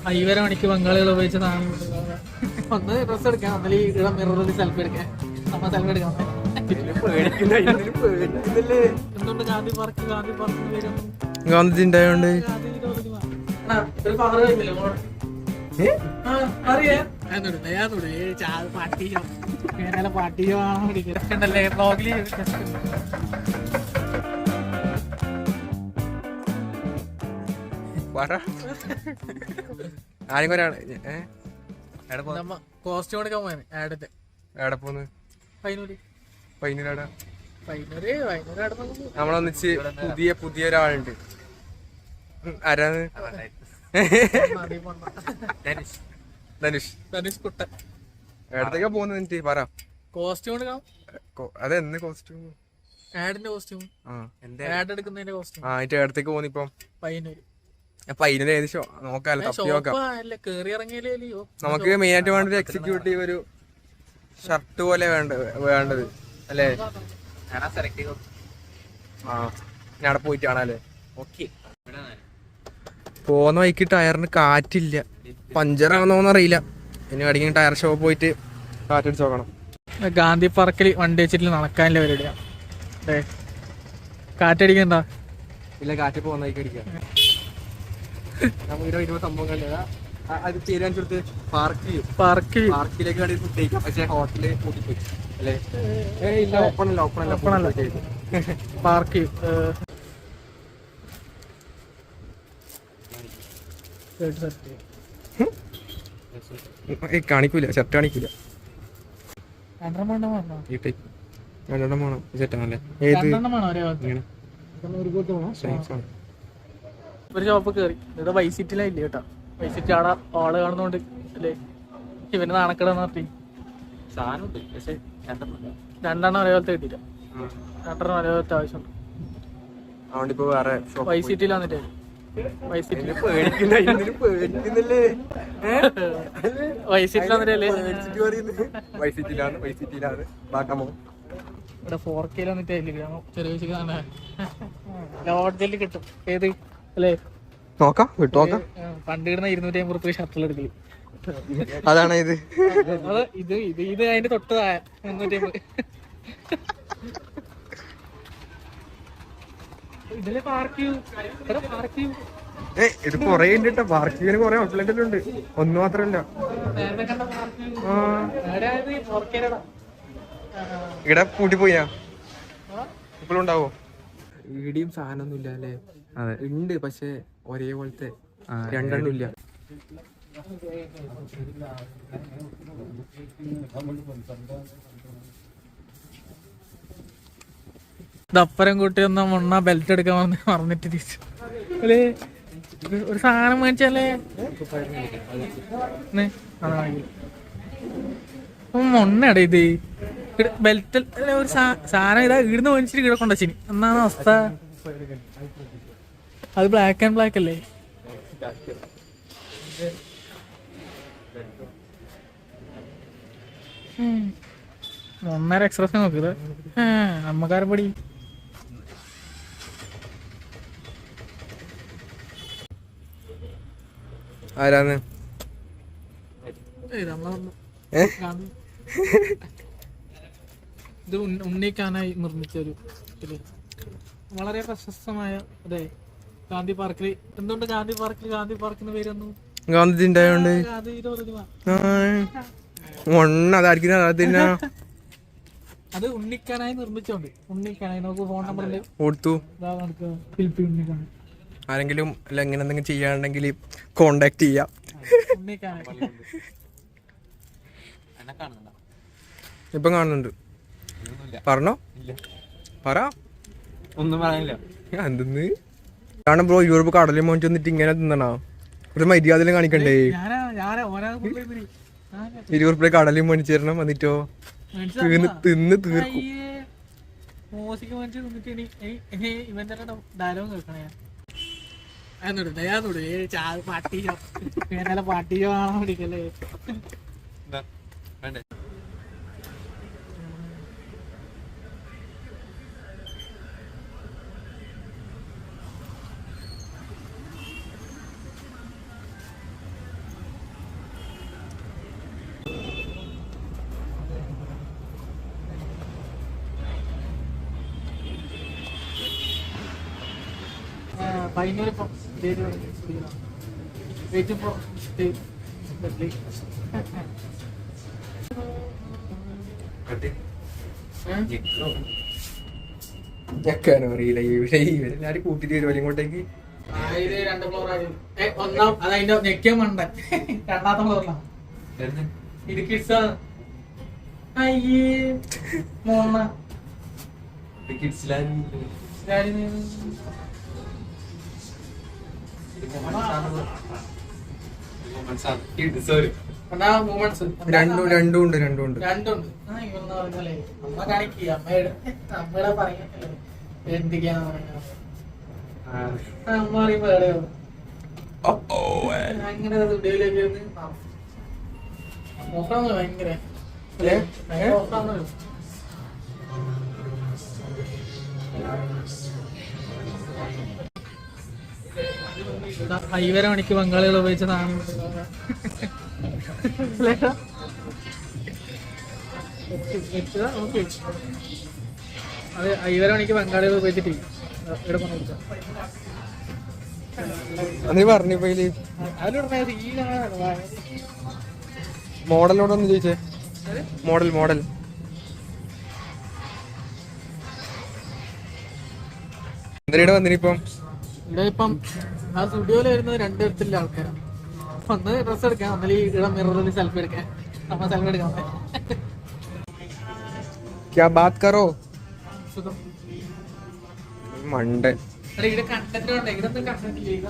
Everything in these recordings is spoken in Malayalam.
5:30 മണിക്ക് ബംഗാളികൾ ഉപയോഗിച്ച സാധനം ഒന്ന് ഡ്രസ് എടുക്കാൻ ഒന്നല്ലേ ഇവിടെ മിററിൽ സെൽഫി എടുക്കാൻ നമ്മൾ സെൽഫി എടുക്കാൻ എന്തുകൊണ്ട് ഗാന്ധി പാർക്ക് വരുന്നു ഗാന്ധി ഉണ്ടായോണ്ട് പാട്ടിയോ ബ്ലോഗില് കോസ്റ്റ്യൂം എടുക്കാൻ പോയാണ് ആടത്തെ എവിടെ പോന്ന് നമ്മളൊന്നിച്ച് പുതിയ ഒരാളുണ്ട്. ആരാന്ന്? ധനുഷ് കുട്ടൻ. എവിടത്തേക്കാ പോകുന്നത് എന്നിട്ട് പറ. കോസ്റ്റ്യൂം എടുക്കാം. അതെന്ന് കോസ്റ്റ്യൂം? ആഡിന്റെ കോസ്റ്റ്യൂം. ആഡ് എടുക്കുന്നതിന്റെ കോസ്റ്റ്യൂം. എവിടത്തേക്ക് പോകുന്നിപ്പം? പയ്യന്നൂര് ഏകദേശം നോക്കാല്ലോ, തപ്പി നോക്കാം. കേറി ഇറങ്ങിയാലേ നമുക്ക് മെയിൻ ആയിട്ട് വേണ്ടത് എക്സിക്യൂട്ടീവ് ഒരു ഷർട്ട് പോലെ വേണ്ടത് അല്ലേ? ഞാൻ അവിടെ പോയിട്ട് കാണാല്ലേ. പോന്ന വഴിക്ക് ടയറിന് കാറ്റില്ല, പഞ്ചറാണോന്നറിയില്ല. ഇനി അടിക്കുന്ന ടയർ ഷോപ്പ് പോയിട്ട് കാറ്റടിച്ച് നോക്കണം. ഗാന്ധി പാർക്കിൽ വണ്ടി വെച്ചിട്ട് നടക്കാനുള്ള പരിപാടിയാണ്. കാറ്റടിക്കണ്ട. ഇല്ല, കാറ്റ് പോകുന്ന വഴിക്ക് അടിക്കാം. സംഭവങ്ങളില്ല അത് ചേരാൻ പാർക്കിലേക്ക് വേണ്ടി ഫുഡ് കഴിക്കാം. പക്ഷെ ഹോട്ടലിൽ കൂട്ടിപ്പോയി അല്ലേ? ഇല്ല, ഓപ്പണല്ല പാർക്ക് കാണിക്കൂല, ഷർട്ട് കാണിക്കൂല. 2 രണ്ടെണ്ണം വേണം. സെറ്റാണല്ലേ? ഒരു ഷോപ്പ് കയറി. ഇവിടെ വൈസിറ്റിലായില്ലേ കേട്ടോ. വൈസിറ്റ് അവിടെ ആള് കാണുന്നോണ്ട് അല്ലേ ഇവന് നാണക്കടെന്ന് പറഞ്ഞി സാധനമുണ്ട്. പക്ഷെ 2 ഒരേ പോലത്തെ കിട്ടിയില്ല. 2 ഒരേ പോലത്തെ ആവശ്യമുണ്ട്. വൈസിറ്റിയിൽ വന്നിട്ടേ വൈസിറ്റിൽ വന്നിട്ടല്ലേ ഇവിടെ 4K വന്നിട്ടല്ലേ ചെറിയ ലോഡ്ജിൽ കിട്ടും. ഏത് അല്ലേ? നോക്കാം. പണ്ട് കിടുന്ന 250 റുപ്യ ഷർട്ടിൽ എടുക്കല്. അതാണ് ഇത്. ഇത് അതിന്റെ തൊട്ട് 350. ഇതില് പാർക്ക് ചെയ്യൂ. ഇത് കൊറേ ഉണ്ട് കേട്ടോ. പാർക്കിങ്ങിന് കൊറേ ഔട്ട്ലെറ്റ് ഉണ്ട്, ഒന്നും മാത്രല്ല. ഇവിടെ പൂട്ടിപ്പോയാ ഇപ്പോഴും ഉണ്ടാവോ? ഇവിടെയും സാധനമൊന്നും ഇല്ല അല്ലേ? ഉണ്ട്, പക്ഷെ ഒരേപോലത്തെ രണ്ടെണ്ണം ഇല്ല. ദപ്പരം കൂട്ടി ഒന്ന് മുണ്ണ ബെൽറ്റ് എടുക്കാൻ പറഞ്ഞിട്ട് തിരിച്ചു അല്ലേ? ഒരു സാധനം മേടിച്ചല്ലേ മൊണ്ണടെ ഇത് ബെൽറ്റ് ഒരു സാധനം ഇതാ ഇടുന്ന് മേടിച്ചിട്ട് ഇവിടെ കൊണ്ടുവച്ചിന്. എന്നാണ് അവസ്ഥ? അത് ബ്ലാക്ക് ആൻഡ് ബ്ലാക്ക് അല്ലേ? ഒന്നര എക്സ്പ്രസ് നോക്കിയത് അമ്മക്കാരപ്പടി. ആരാന്ന്? ഇത് ഉണ്ണിക്കാനായി നിർമ്മിച്ച ഒരു വളരെ പ്രശസ്തമായ അതെ ഗാന്ധി പാർക്കിൽ. എന്തുകൊണ്ട് ഗാന്ധി പാർക്കിന് പേരൊന്നും? ഗാന്ധി ഉണ്ടായോണ്ട്. അത് ഉണ്ണിക്കാനായി നിർമ്മിച്ചോണ്ട്. ഉണ്ണിക്കാനായി നമുക്ക് ഫോൺ നമ്പറിൽ കൊടുത്തു. ഉണ്ണിക്കാനായി ആരെങ്കിലും അല്ല ഇങ്ങനെ എന്തെങ്കിലും ചെയ്യാണ്ടെങ്കിൽ കോണ്ടാക്ട് ചെയ്യാം. ഇപ്പം കാണുന്നുണ്ട്. പറഞ്ഞോ? പറ. ഒന്നും പറയാനില്ല. എന്തെന്ന് കാരണം ബ്രോ യൂറോപ്പ് കടലിൽ മോനിച്ച് വന്നിട്ട് ഇങ്ങനെ തിന്നണോ? ഒരു മര്യാദ കാണിക്കണ്ടേ? 20 റുപ്യ കടലിൽ മോനിച്ച് തരണം. എന്നിട്ടോ തിന്ന് തീർക്കും. പാട്ടിയോ ആണോ പിടിക്കല്ലേ? പൈനൂർ ഇപ്പം വെയിറ്റിംഗ് ഫോർ ഞെക്കാനോ അറിയില്ല ഇവരെല്ലാരും കൂട്ടിട്ട് വരുമല്ലോ ഇങ്ങോട്ടേക്ക്. ഇത് 2 ഫ്ലോർ ഒന്നാം അത് അതിന്റെ ഞെക്കിയ മണ്ടൻ രണ്ടാമത്തെ ഫ്ലോറിലാണ്. ഇത് കിഡ്സാണ്. അയ്യേ മോണ രണ്ടും ഉണ്ട്. പറഞ്ഞല്ലേ അമ്മ കാണിക്കുക അമ്മയുടെ പറയല്ലേ എന്തൊക്കെയാന്ന് പറയാ അമ്മ പറയുമ്പോ എവിടെയോ അങ്ങനെ സ്റ്റുഡിയോയിലേക്ക് നോക്കാന്ന് ഭയങ്കര നോക്കാന്നല്ലോ. ഐവര മണിക്ക് ബംഗാളികൾ ഉപയോഗിച്ചതാണ്. അത് 5:30 മണിക്ക് ബംഗാളികൾ ഉപയോഗിച്ചിട്ട് ഇവിടെ കൊണ്ടുവച്ച പറഞ്ഞിപ്പോ മോഡലിനോടൊന്ന് ചോദിച്ചേ. മോഡൽ എന്തിനാ വന്നിനിപ്പം? ഇവിടെ ഇപ്പം ആ സ്റ്റുഡിയോയിൽ വരുന്നത് 2 തരത്തിലുള്ള ആൾക്കാരാണ്. ഒന്ന് ഡ്രസ് എടുക്കാൻ, ഒന്നല്ല ഇവിടെ മിററിൽ സെൽഫി എടുക്കാൻ. നമ്മ സെൽഫി എടുക്കാൻ മണ്ടൻ. ഇവിടെ കണ്ടന്റ് ഉണ്ട്. ഇതൊന്നും കണ്ടന്റ് ഇല്ല.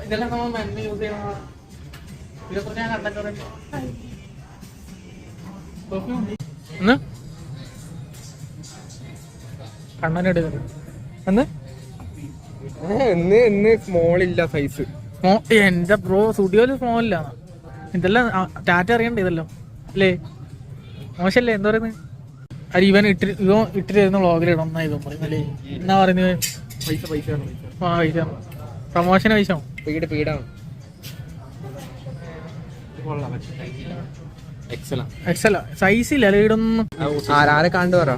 ഇതെല്ലാം നമ്മൾ മെന്ന് യൂസ് ചെയ്യണം. ഇതിനെക്കുറിച്ച് ഞാൻ കണ്ടന്റ് കണ്ണൻ എടുക്കുന്നത് സ്മോളില്ല സൈസ്. എന്റെ ബ്രോ സ്റ്റുഡിയോയില് സ്മോളില്ല. ഇതെല്ലാം ടാറ്റ അറിയണ്ട ഇതെല്ലാം അല്ലേ? മോശല്ലേ? എന്താ പറയുന്നത്? അത് ഇവൻ ഇട്ടിരുന്ന വ്ളോഗിലിടണം എന്നാ ഇതും പറയുന്നല്ലേ? എന്നാ പറയുന്നത്? പൈസ പ്രമോഷന് പൈസ എക്സല സൈസ് ഇല്ല അല്ലെ? ഇടൊന്നും ആരെ കണ്ടു പറ.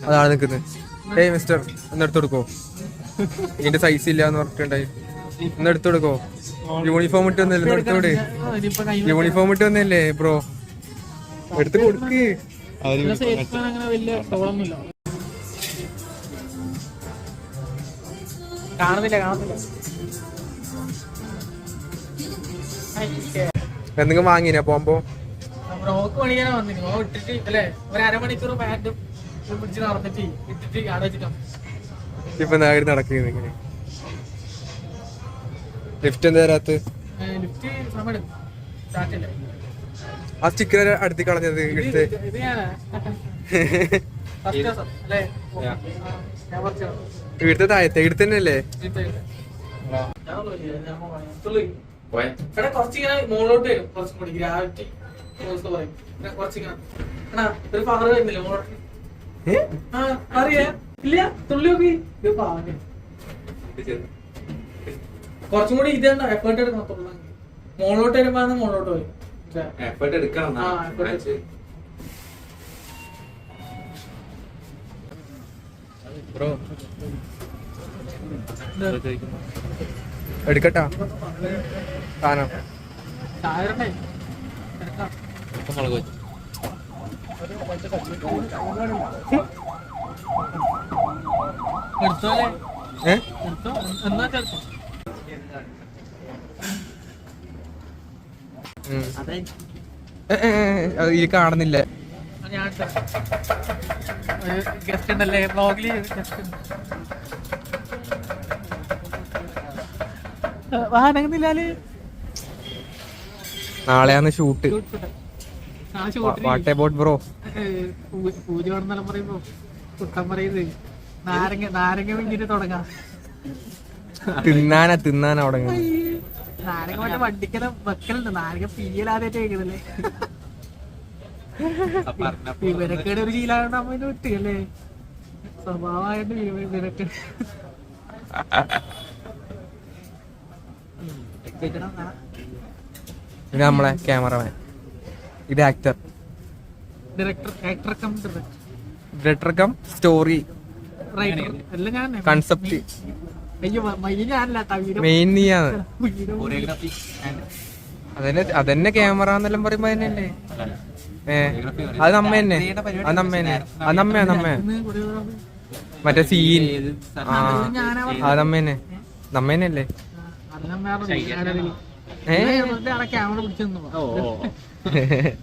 അതാണ് നിക്കുന്നത്. ഏയ് മിസ്റ്റർ ഒന്നെടുത്ത് കൊടുക്കോ, ഇതിന്റെ സൈസ് ഇല്ല എന്ന് പറഞ്ഞിട്ടുണ്ടായി. ഒന്നെടുത്ത് കൊടുക്കോ. യൂണിഫോം ഇട്ട് വന്നല്ലേ? എടുത്തോട്. യൂണിഫോം ഇട്ട് വന്നല്ലേ ബ്രോ? എടുത്ത് കൊടുക്ക്. അങ്ങനെ വലിയ പ്രോബ്ലമില്ല. കാണുന്നില്ല. എന്തെങ്കിലും വാങ്ങിനാ പോകുമ്പോ? ബ്രോക്ക് പണിയാനാ വന്നിന്. ഓ ഇട്ടിട്ട് അല്ലെ ഒരു അരമണിക്കൂർ പാന്റും പിടിച്ച് നടന്നിട്ട് ഇട്ടിട്ട് അവിടെ വെച്ചിട്ടാണ് ഇപ്പൊ നടക്കുന്നത്. ഇങ്ങനെ ലിഫ്റ്റ് എന്താ തരാത്ത? ലിഫ്റ്റ് സമയം സ്റ്റാർട്ടില്ല. ആ സ്റ്റിക്കർ അടുത്ത് കളഞ്ഞത് എടുത്ത് ഇവിടുത്തെ താഴത്തെ ഇടുത്ത് തന്നെയല്ലേ? കുറച്ചിങ്ങനെ മുകളിലോട്ട് വരും. കുറച്ചും കൂടി ഗ്രാവിറ്റി കുറച്ചിങ്ങനെ ഒരു പവർ വരുന്നില്ല മുകളിലോട്ട്. അറിയാ ഇല്ല തുള്ളി നോക്കി. കുറച്ചും കൂടി ഇത് എഫേർട്ട് എടുക്കണം. മുകളിലോട്ട് വരുമ്പോ മുകളിലോട്ട് വരും. എടുക്കട്ടാ സാധനം. എടുത്തോല്ലേ? എന്നാ ചെറുപ്പം ഇത് കാണുന്നില്ല. ഗസ്റ്റ് ഉണ്ടല്ലേ ബ്ലോഗില്? വാഹനങ്ങളില്ലാല് നാളെയാണ് ഷൂട്ട്. What about bro? പൂജ വേണമെന്നെല്ലാം പറയുമ്പോ കുട്ടം പറയുന്നത് നാരങ്ങ പിന്നിട്ട് തുടങ്ങാം. തിന്നാനാ തുടങ്ങി. നാരങ്ങ മറ്റേ വണ്ടിക്കല വെക്കലുണ്ട്. നാരങ്ങ പിരിയലാദ്യമായിട്ട് കേൾക്കുന്നല്ലേ? ഇവരക്കേട് ഒരു ശീലമായോണ്ട് അമ്മേനെ വിട്ട് അല്ലേ? സ്വഭാവമായിട്ട് ഇവരൊക്കെ ഇത് നമ്മളെ ക്യാമറമാൻ, ഇത് actor, director come story writer എല്ലാം ഞാൻ. കൺസെപ്റ്റ് അയ്യോ ഞാനല്ല മെയിൻ നീയാണ്. അതന്നെ ക്യാമറ എന്നെല്ലാം പറയുമ്പോ തന്നെയല്ലേ. അത് നമ്മ തന്നെ, അത് നമ്മ തന്നെ, അത് നമ്മ മറ്റേ സീൻ. അത് നമ്മ തന്നെ, നമ്മ തന്നെയല്ലേ. ക്യാമറ പിടിച്ചു. ഏ